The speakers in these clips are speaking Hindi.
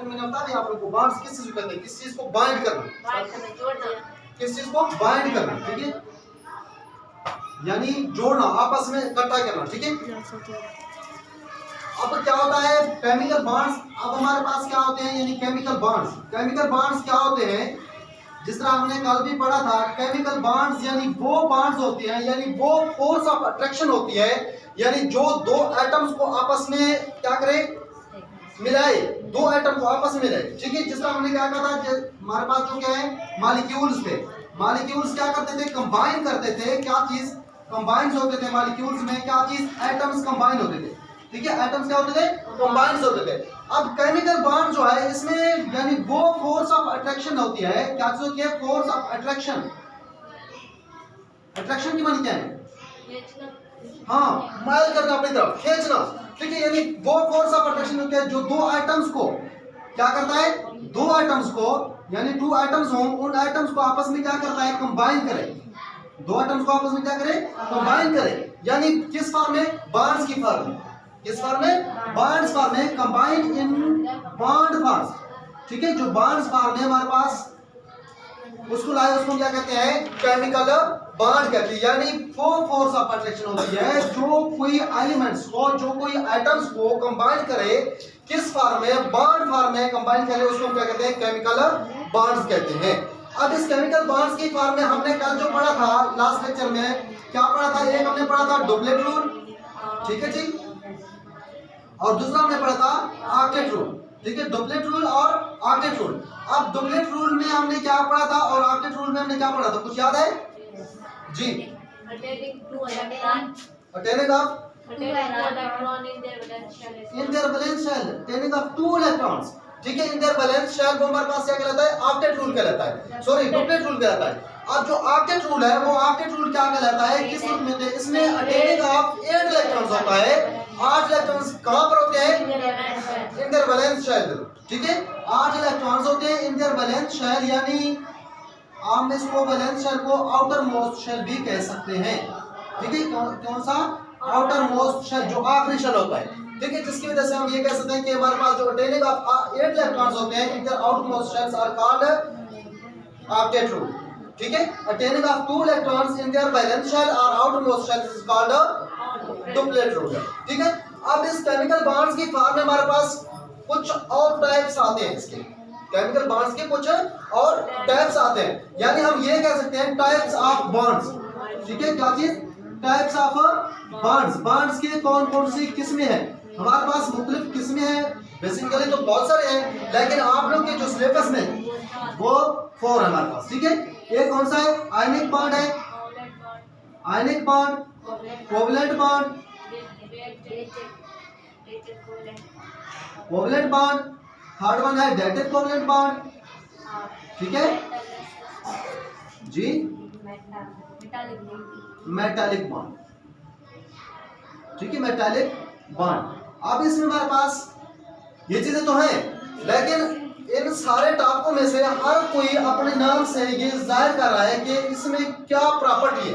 चैप्टर में मैंने बता दिया आप लोगों को बॉन्ड्स किस चीज को कहते हैं, किस चीज को बाइंड करना, किस चीज को बाइंड करना, ठीक है, यानी जोड़ना, आपस में इकट्ठा करना, ठीक है। अब क्या होता है केमिकल बॉन्ड्स, अब हमारे पास क्या होते हैं यानी केमिकल बॉन्ड्स। केमिकल बॉन्ड्स क्या होते हैं, जिस तरह हमने कल भी पढ़ा था, केमिकल बॉन्ड्स यानी वो बॉन्ड्स होते हैं, यानी वो फोर्स ऑफ अट्रैक्शन होती है, यानी जो दो एटम्स को आपस में क्या करे, मिलाए, दो एटम को आपस में मिलाए, ठीक है। जिस तरह हमने क्या कहा था, हमारे पास जो क्या है मॉलिक्यूल्स थे, मॉलिक्यूल्स क्या करते थे, कंबाइन करते थे, क्या चीज कंबाइंस होते थे मॉलिक्यूल्स में, क्या चीज एटम्स कंबाइन होते थे, ठीक है, एटम्स क्या होते थे, कंबाइंस होते थे। अब केमिकल बॉन्ड जो है इसमें यानी वो फोर्स ऑफ अट्रैक्शन होती है, क्या चीज होती है, फोर्स ऑफ अट्रैक्शन। अट्रैक्शन की माने क्या है, हाँ माइल करना अपनी तरफ, खींचना, ठीक है, यानी वो फोर्स ऑफ अट्रैक्शन होती है जो दो आइटम्स को क्या करता है, दो आइटम्स को यानी टू आइटम्स हों, उन आइटम्स को आपस में क्या करता है, कंबाइन करे, दो आइटम्स को आपस में क्या करे, कंबाइन करे, यानी किस फॉर्म में, बॉन्ड्स की फॉर्म में, किस फॉर्म में, बॉन्ड्स फॉर्म में, कंबाइन इन बॉन्ड फॉर्म, ठीक है। जो बॉन्ड्स फॉर्म है हमारे पास उसको लाए, उसको क्या कहते हैं, केमिकल बॉन्ड कहते हैं, यानी वो फोर्स ऑफ अट्रैक्शन होती है जो कोई एलिमेंट्स को, जो कोई एटम्स को कंबाइन करे, किस फॉर्म में, बॉन्ड फॉर्म में कंबाइन करे, उसको क्या कहते हैं, केमिकल बॉन्ड्स कहते हैं। अब इस केमिकल बॉन्ड्स की फॉर्म में हमने कल जो पढ़ा था लास्ट लेक्चर में, क्या पढ़ा था, एक हमने पढ़ा था डुप्लेट रूल, ठीक है जी, और दूसरा हमने पढ़ा था ऑक्टेट रूल, ठीक है, डुप्लेट रूल और ऑक्टेट रूल। अब डुप्लेट रूल में हमने क्या पढ़ा था और ऑक्टेट रूल में हमने क्या पढ़ा था, कुछ याद है जी, attaining of in their valence shell, attaining of 2 electrons, ठीक है, इन देयर वैलेंस शेल को हमारे पास क्या कहलाता है, ऑक्टेट रूल कहलाता है, सॉरी डुप्लेट रूल कहलाता है। अब जो ऑक्टेट रूल है वो ऑक्टेट रूल क्या कहलाता है, किस रूप में, इसमें अटेनिंग ऑफ 8 इलेक्ट्रॉन्स होता है, 8 इलेक्ट्रॉन्स कहां पर होते हैं, इन देयर वैलेंस शेल, ठीक है, 8 इलेक्ट्रॉन्स होते हैं इन देयर वैलेंस शेल, यानी हम इसको वैलेंस शेल को आउटर मोस्ट शेल भी कह सकते हैं, ठीक है, कौन सा, आउटर मोस्ट शेल, जो आखिरी शेल होता है, ठीक है, जिसकी वजह से हम ये कह सकते हैं कि हमारे पास जो अटेनिंग ऑफ 8 इलेक्ट्रॉन्स होते हैं in their outermost shells are called octet rule, ठीक है, attaining of 2 electrons in their valence shell और outermost shells is called duplet rule, ठीक है। अब इस केमिकल बॉन्ड्स की फॉर्म में हमारे पास कुछ और टाइप्स आते हैं, इसके केमिकल बॉन्ड्स के कुछ और टाइप्स आते हैं, यानी हम ये कह सकते हैं टाइप्स ऑफ बॉन्ड्स, ठीक है, क्या चीज, टाइप्स ऑफ बॉन्ड्स। बॉन्ड्स के कौन कौन सी किस्में हैं, हमारे पास मुख्तलिफ किस्में हैं, बेसिकली तो बहुत सारे हैं, लेकिन आप लोग के जो सिलेबस में वो 4 है हमारे पास, ठीक है। एक कौन सा है, आयनिक बॉन्ड है, ionic bond, covalent bond, covalent bond, third one है डेटेड कोवलेंट बॉन्ड, ठीक है जी, मेटालिक बॉन्ड, ठीक है, मेटालिक बॉन्ड। अब इसमें हमारे पास ये चीजें तो हैं, लेकिन इन सारे टॉपिकों में से हर कोई अपने नाम से ये जाहिर कर रहा है कि इसमें क्या प्रॉपर्टी है,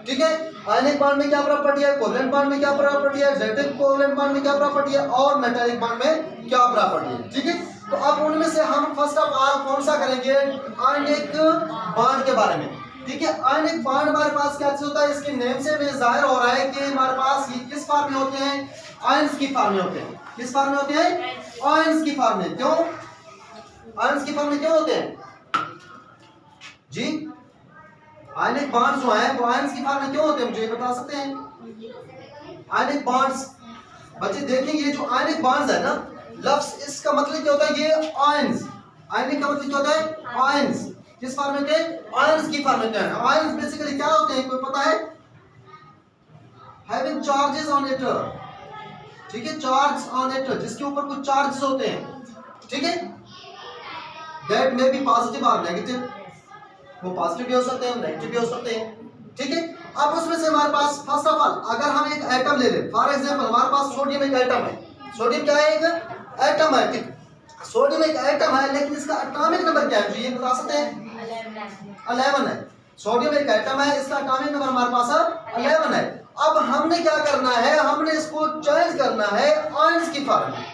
ठीक है, आयनिक बॉन्ड में क्या प्रॉपर्टी है, कोवलेंट बॉन्ड में क्या प्रॉपर्टी है, डेटेड कोवलेंट बॉन्ड में क्या प्रॉपर्टी है और मेटालिक बॉन्ड में क्या प्रॉपर्टी है, ठीक है। तो अब उनमें से हम फर्स्ट ऑफ ऑल कौन सा करेंगे, आयनिक बॉन्ड के बारे में, ठीक है। आयनिक बॉन्ड हमारे पास क्या चीज होता है, इसके नेम से भी जाहिर हो रहा है कि हमारे पास ये किस फॉर्म में होते हैं, आयंस की फॉर्म में होते हैं, किस फॉर्म में होते हैं, आयंस की फॉर्म में। क्यों आयंस की फॉर्म में क्यों होते हैं जी, आयनिक बॉन्ड्स जो हैं वो आयंस की फॉर्म में क्यों होते हैं, मुझे बता सकते हैं। आयनिक बॉन्ड्स बच्चे देखेंगे, ये जो आयनिक बॉन्ड्स है ना, लफ्ज इसका मतलब क्या होता है, ये आयंस, आयनिक का मतलब क्या होता है, आयंस, किस फॉर्म में होते हैं, आयंस की फॉर्म में होते हैं। आयंस बेसिकली क्या होते हैं, कोई पता है, हैविंग चार्जेस ऑन इट, ठीक है, चार्ज ऑन इट, जिसके ऊपर कुछ चार्जेस होते हैं, ठीक है, दैट मे बी पॉजिटिव और नेगेटिव, वो पॉजिटिव भी हो सकते हैं, नेगेटिव भी हो सकते हैं, ठीक है। अब उसमें से हमारे पास फर्स्ट ऑफ ऑल अगर हम एक एटम ले लें, फॉर एग्जांपल हमारे पास सोडियम एक एटम है, सोडियम क्या है, एक एटम है, ठीक, सोडियम एक एटम है, लेकिन इसका एटॉमिक नंबर क्या है, ये बता सकते हैं, 11 है। सोडियम एक एटम है, इसका एटॉमिक नंबर हमारे पास 11 है। अब हमने क्या करना है, हमने इसको चेंज करना है आयंस की फॉर्म में,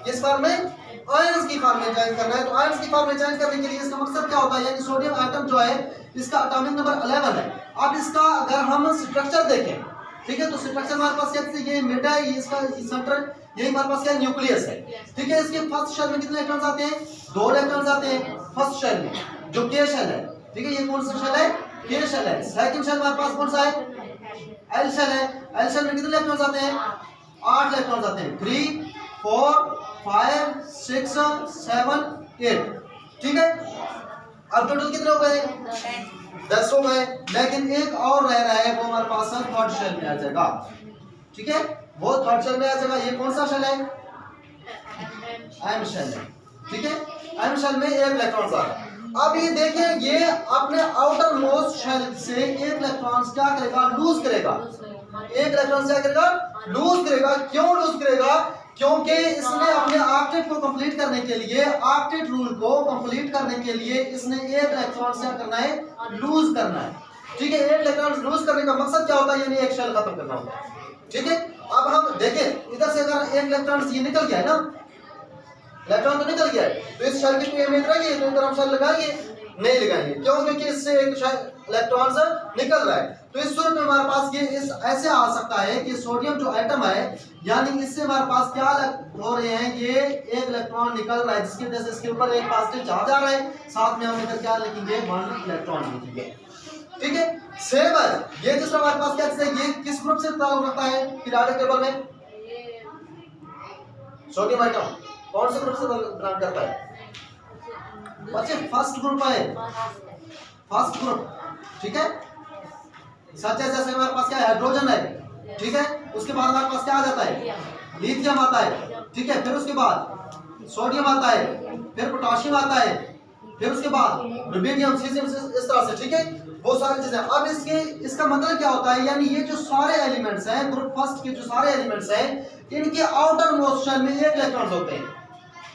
किस फॉर्म में, आयंस की फॉर्म में चेंज करना है। तो आयंस की फॉर्म में चेंज करने के लिए इसका मकसद क्या होता है, यानी सोडियम एटम जो है इसका एटॉमिक नंबर 11 है। अब इसका अगर हम स्ट्रक्चर देखें, ठीक है, तो स्ट्रक्चर हमारे पास कैसे, ये मिड है, ये इसका सेंट्रल, यही हमारे पास क्या न्यूक्लियस है, ठीक है। इसके फर्स्ट शेल में कितने इलेक्ट्रॉन्स आते हैं, 2 इलेक्ट्रॉन्स आते हैं फर्स्ट शेल में, जो के शेल है, ठीक है। ये कौन सा शेल है, के शेल है। सेकंड शेल हमारे पास कौन सा है, एल शेल है। एल शेल में कितने इलेक्ट्रॉन्स आते हैं, 8 इलेक्ट्रॉन्स आते हैं, 3 4 5 6 7 8, ठीक है। अब टोटल कितने हो गए, 10 हो गए। लेकिन एक और रह रहा है, वो हमारे पास थर्ड शेल में आ जाएगा, ठीक है, वो थर्ड शेल में आ जाएगा। ये कौन सा शेल है, एम शेल है, ठीक है। एम शेल में 1 इलेक्ट्रॉन आ रहा है। अब ये देखें, ये अपने आउटर मोस्ट शेल से 1 इलेक्ट्रॉन क्या करेगा, लूज करेगा। 1 इलेक्ट्रॉन क्या करेगा, लूज करेगा। क्यों लूज करेगा, क्योंकि इसने अपने ऑक्टेट को कंप्लीट करने के लिए, ऑक्टेट रूल को कंप्लीट करने के लिए इसने 1 इलेक्ट्रॉन क्या करना है, लूज करना है, ठीक है। 1 इलेक्ट्रॉन लूज करने का मकसद क्या होता है, यानी एक शेल खत्म करना होता है, ठीक है। अब हम देखें, इधर से अगर 1 इलेक्ट्रॉन ये निकल गया है ना, इलेक्ट्रॉन तो निकल गया है, तो इस शेल की कोई अहमियत रहेगी, तो इधर हम शेल लगाएंगे, नहीं लगाएंगे। क्यों, क्योंकि इससे एक इलेक्ट्रॉन निकल रहा है। तो इस सूरत में हमारे पास ये इस ऐसे आ सकता है कि सोडियम जो एटम है, यानी इससे हमारे पास क्या हो रहे हैं, ये 1 इलेक्ट्रॉन निकल रहा है, जिसकी वजह से इसके ऊपर एक पॉजिटिव चार्ज आ रहा है, साथ में हम इधर क्या लिखेंगे, 1 इलेक्ट्रॉन लिखेंगे, ठीक है। सेम है ये, जिसका हमारे पास क्या है, ये किस ग्रुप से ताल्लुक रखता है पीरियोडिक टेबल में, सोडियम एटम कौन से ग्रुप से बिलोंग करता है बच्चे, फर्स्ट ग्रुप है, फर्स्ट ग्रुप, ठीक है। सच है, जैसे हमारे पास क्या है, हाइड्रोजन है, ठीक है। उसके बाद हमारे पास क्या आ जाता है, लिथियम आता है, ठीक है। फिर उसके बाद सोडियम आता है, फिर पोटेशियम आता है, फिर उसके बाद रुबिडियम, सीजियम, इस तरह से, ठीक है, वो सारी चीजें। अब इसका मतलब क्या होता है, यानी ये जो सारे एलिमेंट्स हैं, ग्रुप फर्स्ट के जो सारे एलिमेंट्स हैं, इनके आउटर मोस्ट शेल में 1 इलेक्ट्रॉन्स होते हैं,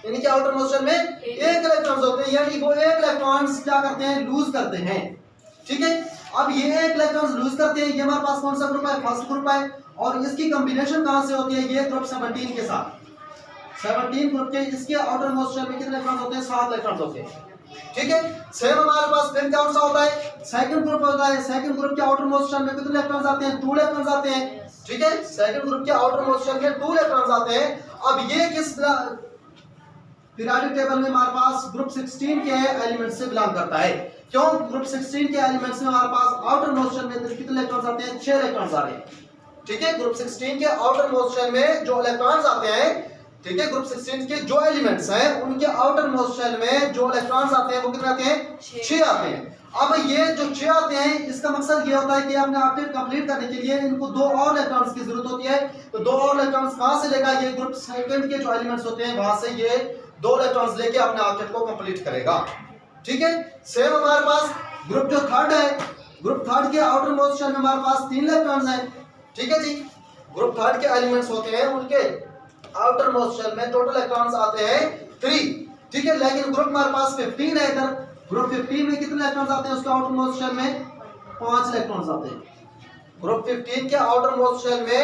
इनके आउटर मोस्ट शेल में 1 इलेक्ट्रॉन्स होते हैं, यानी वो 1 इलेक्ट्रॉन्स क्या करते हैं, लूज करते हैं, ठीक है। अब ये 1 इलेक्ट्रॉन्स लूज करते हैं, ये हमारे पास कौन सा ग्रुप है, फर्स्ट ग्रुप है। और इसकी कॉम्बिनेशन कहां से होती है, ये ग्रुप 17 के साथ, 17 ग्रुप के, इसके आउटर मोस्ट शेल में कितने इलेक्ट्रॉन्स होते हैं, 7 इलेक्ट्रॉन्स होते हैं, ठीक है। सेम हमारे पास फिर कौन सा होता है, सेकंड ग्रुप होता है। सेकंड ग्रुप के आउटर मोस्ट शेल में कितने इलेक्ट्रॉन्स आते हैं, 2 इलेक्ट्रॉन्स आते हैं, ठीक है। सेकंड ग्रुप के आउटर मोस्ट शेल में 2 इलेक्ट्रॉन्स आते हैं। अब ये किस पीरियोडिक टेबल में हमारे पास ग्रुप 16 के एलिमेंट से बिलोंग करता है। क्यों, ग्रुप 16 के एलिमेंट्स में हमारे पास आउटर मोस्ट शेल में कितने इलेक्ट्रॉन्स आते हैं, 6 इलेक्ट्रॉन्स आ रहे हैं, ठीक है। ग्रुप 16 के आउटर मोस्ट शेल में जो इलेक्ट्रॉन्स आते हैं, ठीक है, ग्रुप 16 के जो एलिमेंट्स हैं, उनके आउटर मोस्ट शेल में जो इलेक्ट्रॉन्स आते हैं वो कितने आते हैं, 6 आते हैं। अब ये जो 6 आते हैं, इसका मकसद ये होता है कि आपने ऑक्टेट कंप्लीट करने के लिए इनको 2 और इलेक्ट्रॉन्स की जरूरत होती है। तो 2 और इलेक्ट्रॉन्स कहां से लेगा, ये ग्रुप सेकंड के जो एलिमेंट्स होते हैं वहां से ये 2 इलेक्ट्रॉन्स लेके अपने ऑक्टेट को कंप्लीट करेगा, ठीक है। सेम हमारे पास ग्रुप जो थर्ड है, ग्रुप थर्ड के आउटर मोस्ट शेल में हमारे पास 3 इलेक्ट्रॉन्स हैं, ठीक है जी। ग्रुप थर्ड के एलिमेंट्स होते हैं, उनके आउटर मोस्ट शेल में टोटल इलेक्ट्रॉन्स आते हैं 3, ठीक है। लेकिन ग्रुप हमारे पास 15 है, इधर ग्रुप 15 में कितने इलेक्ट्रॉन्स आते हैं, उसके आउटर मोस्ट शेल में 5 इलेक्ट्रॉन्स आते हैं। ग्रुप 15 के आउटर मोस्ट शेल में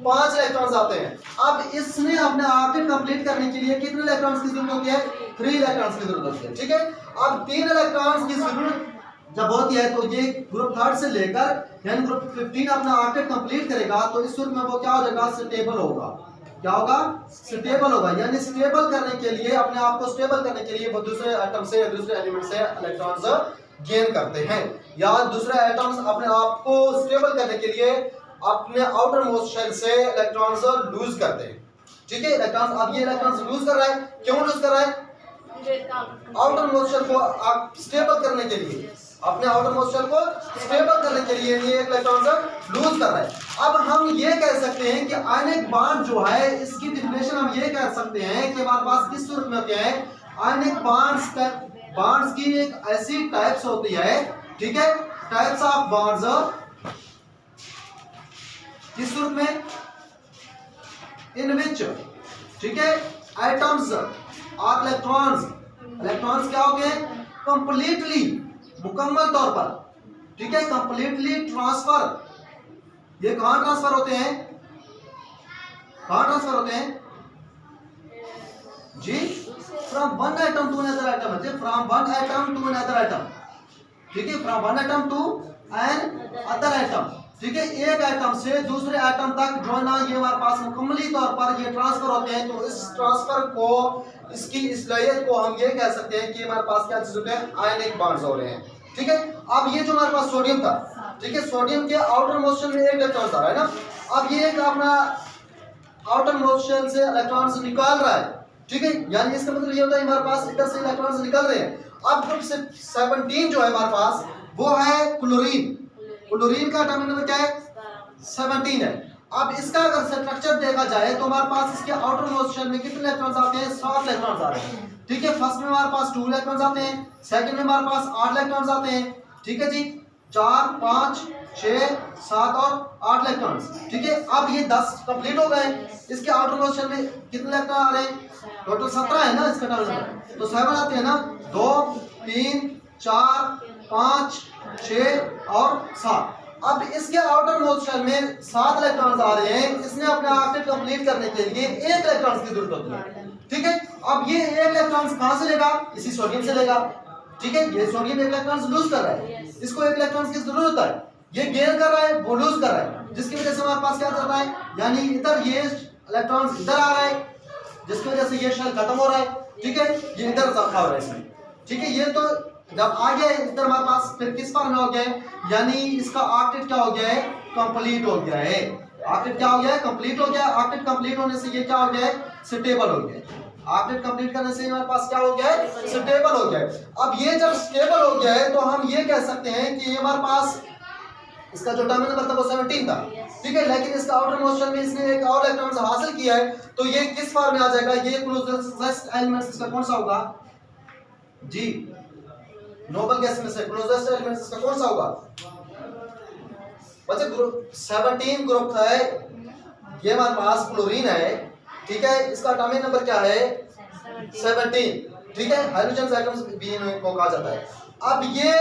5 इलेक्ट्रॉन्स आते हैं। अब इसने अपने ऑक्टेट कंप्लीट करने के लिए कितने इलेक्ट्रॉन्स की जरूरत होती है, 3 इलेक्ट्रॉन्स की जरूरत होती है, ठीक है। अब 3 इलेक्ट्रॉन्स की जरूरत जब होती है, तो ये ग्रुप थर्ड से लेकर यानी ग्रुप 15 अपना ऑक्टेट कंप्लीट करेगा, तो इस सूरत में वो क्या हो जाएगा, स्टेबल होगा। क्या होगा, स्टेबल होगा। यानी स्टेबल करने के लिए, अपने आप को स्टेबल करने के लिए वो दूसरे एटम से या दूसरे एलिमेंट से इलेक्ट्रॉन्स गेन करते हैं, या दूसरे एटम्स अपने आप को स्टेबल करने के लिए अपने आउटर मोस्ट शेल से इलेक्ट्रॉन्स लूज करते हैं, ठीक है। इलेक्ट्रॉन्स, अब ये इलेक्ट्रॉन्स लूज कर रहा है, क्यों लूज कर रहा है, आउटर मोस्ट शेल को स्टेबल करने के लिए, अपने आउटर मोस्ट शेल को स्टेबल करने के लिए ये इलेक्ट्रॉन लूज कर रहा है। अब हम ये कह सकते हैं कि आयनिक बॉन्ड जो है, इसकी डेफिनेशन हम ये कह सकते हैं कि हमारे पास किस सूरत में होते हैं, आयनिक बॉन्ड्स की एक ऐसी टाइप्स होती है, ठीक है, टाइप्स ऑफ बॉन्ड्स किस सूरत में, इन विच, ठीक है, एटम्स और इलेक्ट्रॉन्स क्या होते हैं, कंप्लीटली, मुकम्मल तौर पर, ठीक है, कंप्लीटली ट्रांसफर। ये कहां ट्रांसफर होते हैं, कहां ट्रांसफर होते हैं, जी from one atom to another atom है, from one atom to another atom, ठीक है, from one atom to another atom, ठीक है, एक एटम से दूसरे एटम तक जो ना ये हमारे पास मुकम्मली तौर पर ये ट्रांसफर होते हैं। तो इस ट्रांसफर को, इसकी इस्लाहियत को हम ये कह सकते हैं कि हमारे पास क्या चीज होते हैं, आयनिक बॉन्ड्स हो रहे हैं, ठीक है। अब ये जो हमारे पास सोडियम था, ठीक है, सोडियम के आउटर मोस्ट शेल में एक इलेक्ट्रॉन आ रहा है ना, अब ये एक अपना आउटर मोस्ट शेल से इलेक्ट्रॉन्स निकाल रहा है, ठीक है, यानी इसका मतलब ये होता है हमारे पास इधर से इलेक्ट्रॉन्स निकल रहे हैं। अब ग्रुप 17 जो है हमारे पास वो है क्लोरीन, क्लोरीन का एटॉमिक नंबर क्या है, 17 है। अब इसका अगर स्ट्रक्चर देखा जाए तो हमारे पास इसके आउटर मोस्ट शेल में कितने इलेक्ट्रॉन्स आते हैं, 7 इलेक्ट्रॉन्स आ रहे हैं, ठीक है। फर्स्ट में हमारे पास 2 इलेक्ट्रॉन्स आते हैं, सेकंड में हमारे पास 8 इलेक्ट्रॉन्स आते हैं, ठीक है जी, 4 5 6 7 और 8 इलेक्ट्रॉन्स, ठीक है। अब ये 10 कंप्लीट हो गए। इसके आउटर मोस्ट शेल में कितने इलेक्ट्रॉन आ रहे हैं, टोटल 17 है ना इसका टोटल, तो 7 आते हैं ना, 2 3 4 5 6 और 7। अब इसके आउटर मोस्ट शेल में 7 इलेक्ट्रॉन्स आ रहे हैं, इसने अपने ऑक्टेट कंप्लीट करने के लिए 1 इलेक्ट्रॉन की जरूरत होती है, ठीक है। अब ये 1 इलेक्ट्रॉन कहां से लेगा, इसी सोडियम से लेगा, ठीक है। ये सोडियम 1 इलेक्ट्रॉन लूज कर रहा है, इसको 1 इलेक्ट्रॉन की जरूरत है, ये गेन कर रहा है, वो लूज कर रहा है, जिसकी वजह से हमारे पास क्या चल रहा है, यानी इधर ये इलेक्ट्रॉन इधर आ रहा है, जिसकी वजह से ये शेल खत्म हो रहा है, ठीक है, ये इधर रखा हो रहा है इसमें, ठीक है। ये तो जब आ गया इधर हमारे पास, फिर किस फॉर्म में हो गया है, यानी इसका ऑक्टेट क्या हो गया है, कंप्लीट हो गया है। ऑक्टेट क्या हो गया है, कंप्लीट हो गया। ऑक्टेट कंप्लीट होने से ये क्या हो गया है, स्टेबल हो गया है। ऑक्टेट कंप्लीट करने से हमारे पास क्या हो गया है, स्टेबल हो गया है। अब ये जब स्टेबल हो गया है तो हम ये कह सकते हैं कि ये हमारे पास इसका जो टर्मिनल नंबर था वो 17 था, ठीक है, लेकिन इसका आउटर मोस्ट शेल में इसने एक और इलेक्ट्रॉन हासिल किया है, तो ये किस फॉर्म में आ जाएगा, ये क्लोजेस्ट एलिमेंट्स इसका कौन सा होगा जी, नोबल गैस में से क्लोजेस्ट एलिमेंट्स इसका कौन सा होगा बच्चे, ग्रुप 17 ग्रुप है, ये हमारे पास क्लोरीन है, ठीक है, इसका एटॉमिक नंबर क्या है, 17, ठीक है, हाइड्रोजन एटम्स भी इनको कहा जाता है। अब ये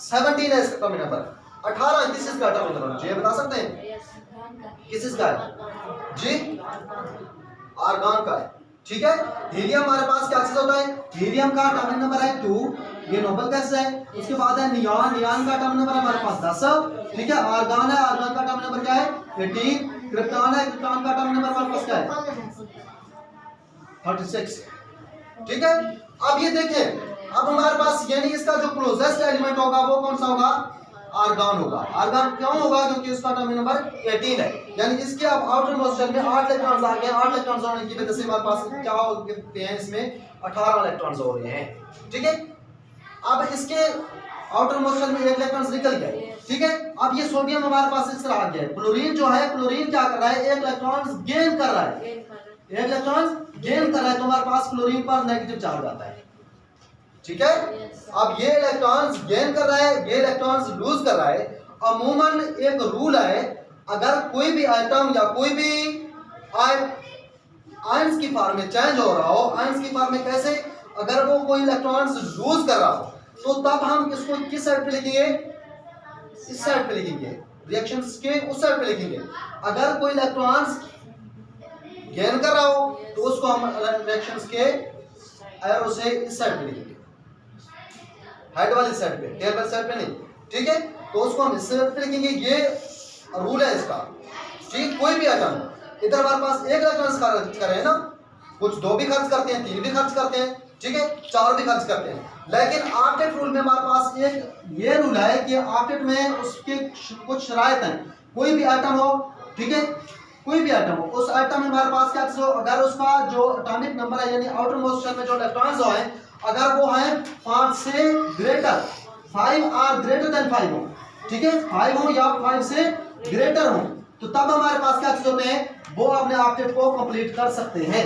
17 है इसका एटॉमिक नंबर, 18 किस इसका एटॉमिक नंबर जी बता सकते हैं, किस इसका है जी, आर्गन का है, ठीक है। हीलियम हमारे पास क्या चीज होता है, हीलियम का एटॉमिक नंबर है 2, ये नोबल गैस है। उसके बाद है नियॉन, नियॉन का एटॉमिक नंबर हमारे पास 10, ठीक है। आर्गन है, आर्गन का एटॉमिक नंबर क्या है 18। क्रिप्टॉन है, क्रिप्टॉन का एटॉमिक नंबर हमारे पास क्या है 36, ठीक है। अब ये देखें, अब हमारे पास यानी इसका जो क्लोजेस्ट एलिमेंट होगा वो कौन सा होगा, आर्गन होगा। आर्गन क्यों होगा, क्योंकि उसका एटॉमिक नंबर 18 है, यानी इसके अब आउटर मोस्ट शेल में 8 इलेक्ट्रॉन्स आ गए। 8 इलेक्ट्रॉन्स होने की वजह से हमारे पास क्या हो गए हैं, इसमें 18 इलेक्ट्रॉन्स हो रहे हैं, ठीक है। अब इसके आउटर मोस्ट शेल में 1 इलेक्ट्रॉन्स निकल गए, ठीक है। अब ये सोडियम हमारे पास इस तरह आ गया। क्लोरीन जो है, क्लोरीन क्या कर रहा है, 1 इलेक्ट्रॉन्स गेन कर रहा है, 1 इलेक्ट्रॉन्स गेन कर रहा है, तो हमारे पास क्लोरीन पर नेगेटिव चार्ज आता है, ठीक है। अब ये इलेक्ट्रॉन्स गेन कर रहा है, ये इलेक्ट्रॉन्स लूज कर रहा है। अमूमन एक रूल है, अगर कोई भी आइटम या कोई भी आयंस की फॉर्म में चेंज हो रहा हो, आयंस की फॉर्म में कैसे, अगर वो कोई इलेक्ट्रॉन्स लूज कर रहा हो तो तब हम इसको किस साइड पे लिखेंगे, इस साइड पे लिखेंगे, रिएक्शंस के उस साइड पे लिखेंगे। अगर कोई इलेक्ट्रॉन्स गेन कर रहा हो तो उसको हम रिएक्शंस के एरो से इस साइड पे लिखेंगे, हेड वाली साइड पे, टेल वाली साइड पे नहीं, ठीक है। तो उसको हम इस साइड पे लिखेंगे, ये रूल है इसका, ठीक। कोई भी आइटम इधर हमारे पास 1 इलेक्ट्रॉन खर्च कर रहे हैं ना, कुछ 2 भी खर्च करते हैं, 3 भी खर्च करते हैं, ठीक है, 4 भी खर्च करते हैं। लेकिन ऑक्टेट रूल में हमारे पास एक ये रूल है कि ऑक्टेट में उसके कुछ शराइत हैं। कोई भी आइटम हो, ठीक है, कोई भी आइटम हो, उस आइटम में हमारे पास क्या हो, अगर उसका जो एटॉमिक नंबर है यानी आउटर मोस्ट शेल में जो इलेक्ट्रॉन्स हो हैं, अगर वो हैं 5 से ग्रेटर, 5 आर ग्रेटर देन 5 हो, ठीक है, 5 हो या 5 से ग्रेटर हो, तो तब हमारे पास क्या चीज होते हैं, वो अपने ऑक्टेट को कंप्लीट कर सकते हैं,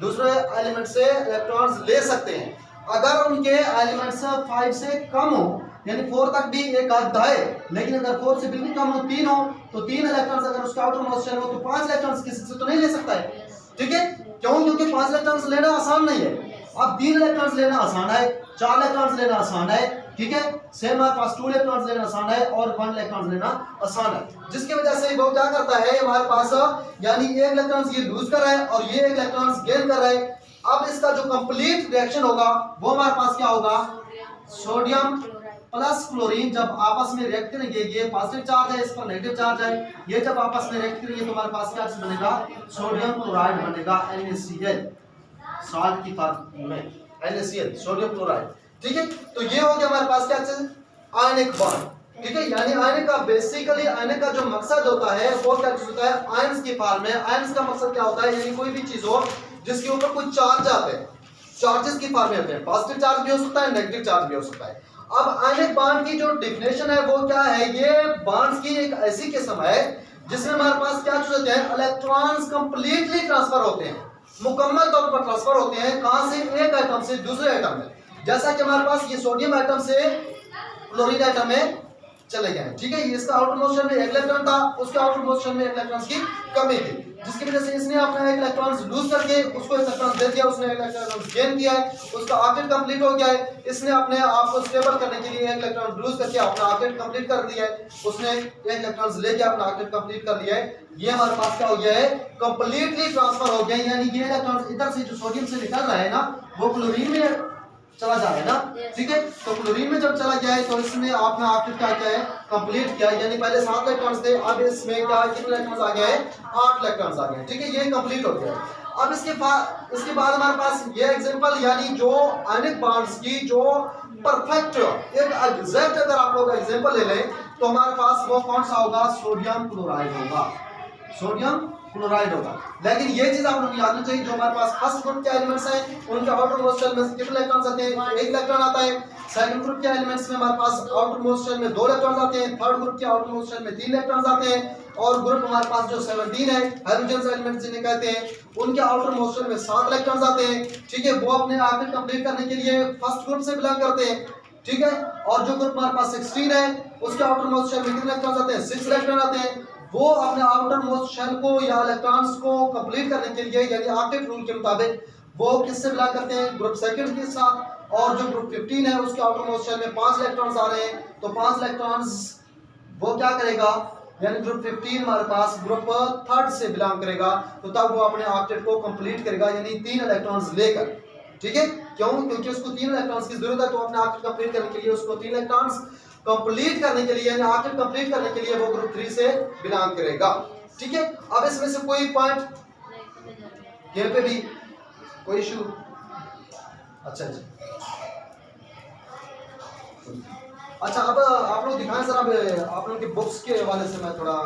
दूसरे एलिमेंट से इलेक्ट्रॉन्स ले सकते हैं। अगर उनके एलिमेंट्स 5 से कम हो, यानी 4 तक भी एक आधा है, लेकिन अगर 4 से बिल्कुल कम हो, 3 हो, तो 3 इलेक्ट्रॉन्स अगर उसका आउटर मोस्ट शेल हो तो 5 इलेक्ट्रॉन्स किसी से तो नहीं ले सकता है, ठीक है। क्यों, क्योंकि 5 इलेक्ट्रॉन्स लेना आसान नहीं है। अब 3 इलेक्ट्रॉन्स लेना आसान है, 4 इलेक्ट्रॉन्स लेना आसान है, ठीक है। सेम हमारे पास 2 इलेक्ट्रॉन्स लेना आसान है और 1 इलेक्ट्रॉन्स लेना आसान है, जिसकी वजह से वो क्या करता है हमारे पास, यानी 1 इलेक्ट्रॉन्स ये लूज कर रहा है और ये 1 इलेक्ट्रॉन्स गेन कर रहा है, अब इसका जो कंप्लीट रिएक्शन होगा वो हमारे पास क्या होगा, सोडियम प्लस क्लोरीन जब आपस में रिएक्ट करेंगे, ये पॉजिटिव चार्ज है, इस पर नेगेटिव चार्ज है, ये जब आपस में रिएक्ट करेंगे तो हमारे पास क्या बनेगा, सोडियम क्लोराइड बनेगा, NaCl, सॉल्ट की फॉर्म में NaCl, सोडियम क्लोराइड। ठीक है, तो ये हो गया हमारे पास क्या चीज, आयनिक बॉन्ड। ठीक है, यानी आयनिक का बेसिकली आयनिक का जो मकसद होता है वो क्या चीज होता है, आयंस की फॉर्म में। आयंस का मकसद क्या होता है, यानी कोई भी चीज हो जिसके ऊपर कोई चार्ज आते हैं, चार्जेस की फॉर्म में होते हैं, पॉजिटिव चार्ज भी हो सकता है, नेगेटिव चार्ज भी हो सकता है। अब आयनिक बॉन्ड की जो डेफिनेशन है वो क्या है, ये बॉन्ड्स की एक ऐसी किस्म है जिसमें हमारे पास क्या चीज होते हैं, इलेक्ट्रॉन्स कंप्लीटली ट्रांसफर होते हैं, मुकम्मल तौर पर ट्रांसफर होते हैं, कहां से, एक एटम से दूसरे एटम में। जैसा कि हमारे पास ये सोडियम एटम से क्लोरीन एटम में चले गए। ठीक है, इसका आउटर मोशन में एक इलेक्ट्रॉन था, उसके आउटर मोशन में एक इलेक्ट्रॉन की कमी थी, जिसकी वजह से इसने अपना एक इलेक्ट्रॉन लूज करके उसको एक इलेक्ट्रॉन दे दिया, उसने एक इलेक्ट्रॉन गेन किया है, उसका ऑर्बिट कंप्लीट हो गया है। इसने अपने आप को स्टेबल करने के लिए एक इलेक्ट्रॉन लूज करके अपना ऑर्बिट कंप्लीट कर दिया है, उसने एक इलेक्ट्रॉन लेके अपना ऑर्बिट कंप्लीट कर लिया है। ये हमारे पास क्या हो गया है, कंप्लीटली ट्रांसफर हो गया, यानी ये इलेक्ट्रॉन इधर से जो सोडियम से निकल रहा है ना वो क्लोरीन में चला जा रहा है ना। ठीक है, तो क्लोरीन में जब चला गया है तो इसने आपने ऑर्बिट क्या किया है, कंप्लीट किया, यानी पहले 7 इलेक्ट्रॉन्स थे, अब इसमें क्या कितने इलेक्ट्रॉन्स आ गए हैं, 8 इलेक्ट्रॉन्स आ गए हैं। ठीक है, ये कंप्लीट हो गया। अब इसके बाद हमारे पास ये एग्जांपल, यानी जो आयनिक बॉन्ड्स की जो परफेक्ट एक एग्जैक्ट अगर आप लोग एग्जांपल ले लें तो हमारे पास वो कौन सा होगा, सोडियम क्लोराइड होगा, सोडियम क्लोराइड होगा। लेकिन ये चीज आप लोग याद रखना चाहिए, जो हमारे पास फर्स्ट ग्रुप के एलिमेंट्स हैं उनके आउटर मोस्ट शेल में कितने इलेक्ट्रॉन्स आते हैं, एक इलेक्ट्रॉन आता है। सेकंड ग्रुप के एलिमेंट्स में हमारे पास आउटर मोस्ट शेल में 2 इलेक्ट्रॉन्स आते हैं, थर्ड ग्रुप के आउटर मोस्ट शेल में 3 इलेक्ट्रॉन्स आते हैं, और ग्रुप हमारे पास जो 17 है हाइड्रोजन एलिमेंट्स जिन्हें कहते हैं, उनके आउटर मोस्ट शेल में 7 इलेक्ट्रॉन्स आते हैं। ठीक है, वो अपने ऑर्बिट कंप्लीट करने के लिए फर्स्ट ग्रुप से बिलोंग करते हैं। ठीक है, और जो ग्रुप हमारे पास 16 है उसके आउटर मोस्ट शेल में कितने इलेक्ट्रॉन्स आते हैं, 6 इलेक्ट्रॉन आते हैं। वो अपने आउटर मोस्ट शेल को या इलेक्ट्रॉन्स को कंप्लीट करने के लिए, यानी ऑक्टेट रूल के मुताबिक वो किससे बिलोंग करते हैं, ग्रुप सेकंड के साथ। और जो ग्रुप 15 है उसके आउटर मोस्ट शेल में 5 इलेक्ट्रॉन्स आ रहे हैं, तो 5 इलेक्ट्रॉन्स वो क्या करेगा, यानी ग्रुप 15 हमारे पास ग्रुप थर्ड से बिलोंग करेगा, तो तब वो अपने ऑक्टेट को कंप्लीट करेगा, यानी 3 इलेक्ट्रॉन्स लेकर। ठीक है, क्यों, क्योंकि उसको 3 इलेक्ट्रॉन्स की जरूरत है, तो अपने ऑक्टेट कंप्लीट करने के लिए उसको 3 इलेक्ट्रॉन्स कंप्लीट करने के लिए, यानी ऑक्टेट कंप्लीट करने के लिए वो ग्रुप 3 से बिलोंग करेगा। ठीक है, अब इसमें से कोई पॉइंट यहाँ पे भी कोई इशू, अच्छा जी, अच्छा अब आप लोग दिखाएं सर, अब आप लोग के बुक्स के हवाले से मैं थोड़ा